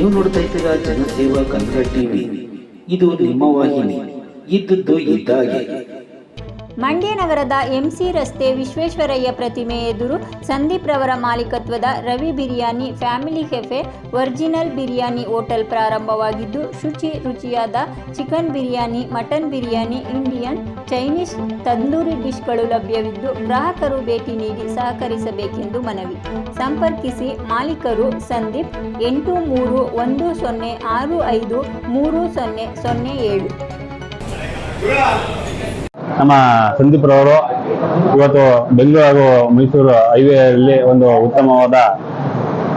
ನೀವು ನೋಡ್ತಾ ಇದ್ದೀರಾ ಜನಸೇವಾ ಕನ್ನಡ ಟಿವಿ. ಇದು ನಿಮ್ಮ ವಾಹಿನಿ. ಇದ್ದದ್ದು ಇದ್ದಾಗೆ. ಮಂಡ್ಯ ನಗರದ ಎಂಸಿ ರಸ್ತೆ ವಿಶ್ವೇಶ್ವರಯ್ಯ ಪ್ರತಿಮೆ ಎದುರು ಸಂದೀಪ್ ರವರ ಮಾಲೀಕತ್ವದ Ravi biryani family cafe original biryani hotel ಪ್ರಾರಂಭವಾಗಿದ್ದು, ರುಚಿಯಾದ chicken biryani, mutton biryani, Indian, Chinese, tandoori ಡಿಶ್ಗಳು ಲಭ್ಯವಿದ್ದು, ಗ್ರಾಹಕರು ಭೇಟಿ ನೀಡಿ ಸಹಕರಿಸಬೇಕೆಂದು ಮನವಿ. ಸಂಪರ್ಕಿಸಿ ಮಾಲೀಕರು ಸಂದೀಪ್ 8310653007. ನಮ್ಮ ಸಂದೀಪ್ ರವರು ಇವತ್ತು ಬೆಂಗಳೂರು ಹಾಗೂ ಮೈಸೂರು ಹೈವೇಯಲ್ಲಿ ಒಂದು ಉತ್ತಮವಾದ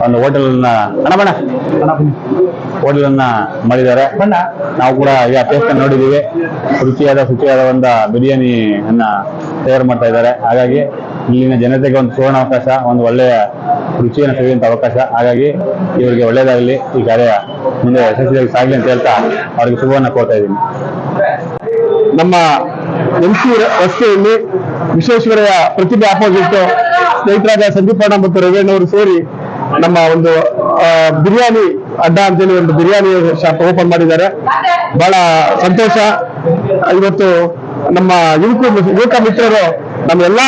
ಒಂದು ಹೋಟೆಲನ್ನ ಮಾಡಿದ್ದಾರೆ. ನಾವು ಕೂಡ ಈಗ ಟೇಸ್ಟ್ ನೋಡಿದ್ದೀವಿ. ಶುಚಿಯಾದ ಒಂದು ಬಿರಿಯಾನಿ ಅನ್ನ ತಯಾರು ಮಾಡ್ತಾ ಇದ್ದಾರೆ. ಹಾಗಾಗಿ ಇಲ್ಲಿನ ಜನತೆಗೆ ಒಂದು ಸುವರ್ಣ ಅವಕಾಶ, ಒಂದು ಒಳ್ಳೆಯ ರುಚಿಯನ್ನು ಸವಿಯುವಂತ ಅವಕಾಶ. ಹಾಗಾಗಿ ಇವರಿಗೆ ಒಳ್ಳೆಯದಾಗಲಿ, ಈ ಕಾರ್ಯ ಮುಂದೆ ಯಶಸ್ವಿಯಾಗಿ ಸಾಗಲಿ ಅಂತ ಹೇಳ್ತಾ ಅವರಿಗೆ ಶುಭವನ್ನು ಕೋರ್ತಾ ಇದ್ದೀನಿ. ನಮ್ಮ ಎಂಸಿ ರಸ್ತೆಯಲ್ಲಿ ವಿಶ್ವೇಶ್ವರಯ್ಯ ಪ್ರತಿಭೆ ಆಪೋಸಿಟ್ ಸ್ನೇಹಿತರಾದ ಸಂದೀಪಣ್ಣ ಮತ್ತು ರವಿಯಣ್ಣವರು ಸೇರಿ ನಮ್ಮ ಒಂದು ಬಿರಿಯಾನಿ ಅಡ್ಡ ಅಂತೇಳಿ ಒಂದು ಬಿರಿಯಾನಿ ಶಾಪ್ ಓಪನ್ ಮಾಡಿದ್ದಾರೆ. ಬಹಳ ಸಂತೋಷ. ಇವತ್ತು ನಮ್ಮ ಯುವಕ ಮಿತ್ರರು ನಮ್ಮ ಎಲ್ಲಾ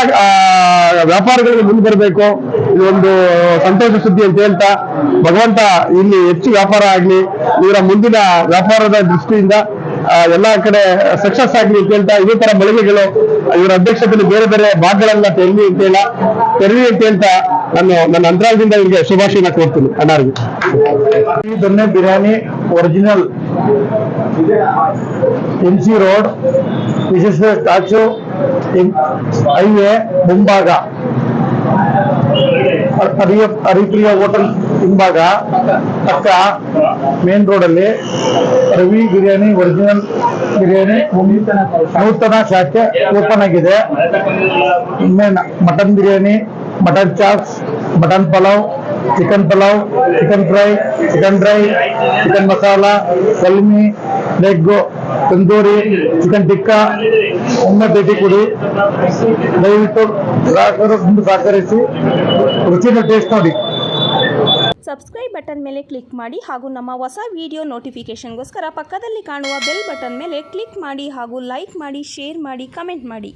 ವ್ಯಾಪಾರಗಳಿಗೆ ಮುಂದೆ ಬರಬೇಕು. ಇದು ಒಂದು ಸಂತೋಷ ಸುದ್ದಿ ಅಂತ ಹೇಳ್ತಾ, ಭಗವಂತ ಇಲ್ಲಿ ಹೆಚ್ಚು ವ್ಯಾಪಾರ ಆಗ್ಲಿ, ಇವರ ಮುಂದಿನ ವ್ಯಾಪಾರದ ದೃಷ್ಟಿಯಿಂದ ಎಲ್ಲಾ ಕಡೆ ಸಕ್ಸಸ್ ಆಗ್ಲಿ ಅಂತ ಹೇಳ್ತಾ, ಇದೇ ತರ ಮಳಿಗೆಗಳು ಇವರ ಅಧ್ಯಕ್ಷತೆಯಲ್ಲಿ ಬೇರೆ ಬೇರೆ ಭಾಗಗಳೆಲ್ಲ ತೆರಳಿ ಅಂತ ಹೇಳ್ತಾ ನಾನು ನನ್ನ ಅಂತರಾಳದಿಂದ ಇವರಿಗೆ ಶುಭಾಶಯನ ಕೋರ್ತೀನಿ. ಅಣ್ಣಾರಿಗೆ ದೊನ್ನೆ ಬಿರಿಯಾನಿ ಒರಿಜಿನಲ್ ಎಂಸಿ ರೋಡ್ ವಿಶೇಷ ಸ್ಟಾಚ್ಯೂ ಹೈವೇ ಮುಂಭಾಗ, ಹರಿಪ್ರಿಯ ಹೋಟೆಲ್ ಹಿಂಭಾಗ ಪಕ್ಕ ಮೇನ್ ರೋಡ್ ಅಲ್ಲಿ ರವಿ ಬಿರಿಯಾನಿ ಒರಿಜಿನಲ್ ಬಿರಿಯಾನಿ ನೂತನ ಶಾಖೆ ಓಪನ್ ಆಗಿದೆ. Mutton biryani, mutton chops, mutton pulao, chicken pulao, chicken fry, chicken dry, chicken masala, kalmi, leg, tandoori, chicken tikka. ಒಮ್ಮೆ ಭೇಟಿ ಕೊಡಿ. ದಯವಿಟ್ಟು ಗ್ರಾಹಕರು ಮುಂದೆ ಸಹಕರಿಸಿ ರುಚಿನ ಟೇಸ್ಟ್ ನೋಡಿ. ಸಬ್ಸ್ಕ್ರೈಬ್ ಬಟನ್ ಮೇಲೆ ಕ್ಲಿಕ್ ಮಾಡಿ ಹಾಗೂ ನಮ್ಮ ಹೊಸ ವಿಡಿಯೋ ನೋಟಿಫಿಕೇಷನ್ಗೋಸ್ಕರ ಪಕ್ಕದಲ್ಲಿ ಕಾಣುವ ಬೆಲ್ ಬಟನ್ ಮೇಲೆ ಕ್ಲಿಕ್ ಮಾಡಿ ಹಾಗೂ ಲೈಕ್ ಮಾಡಿ, ಶೇರ್ ಮಾಡಿ, ಕಮೆಂಟ್ ಮಾಡಿ.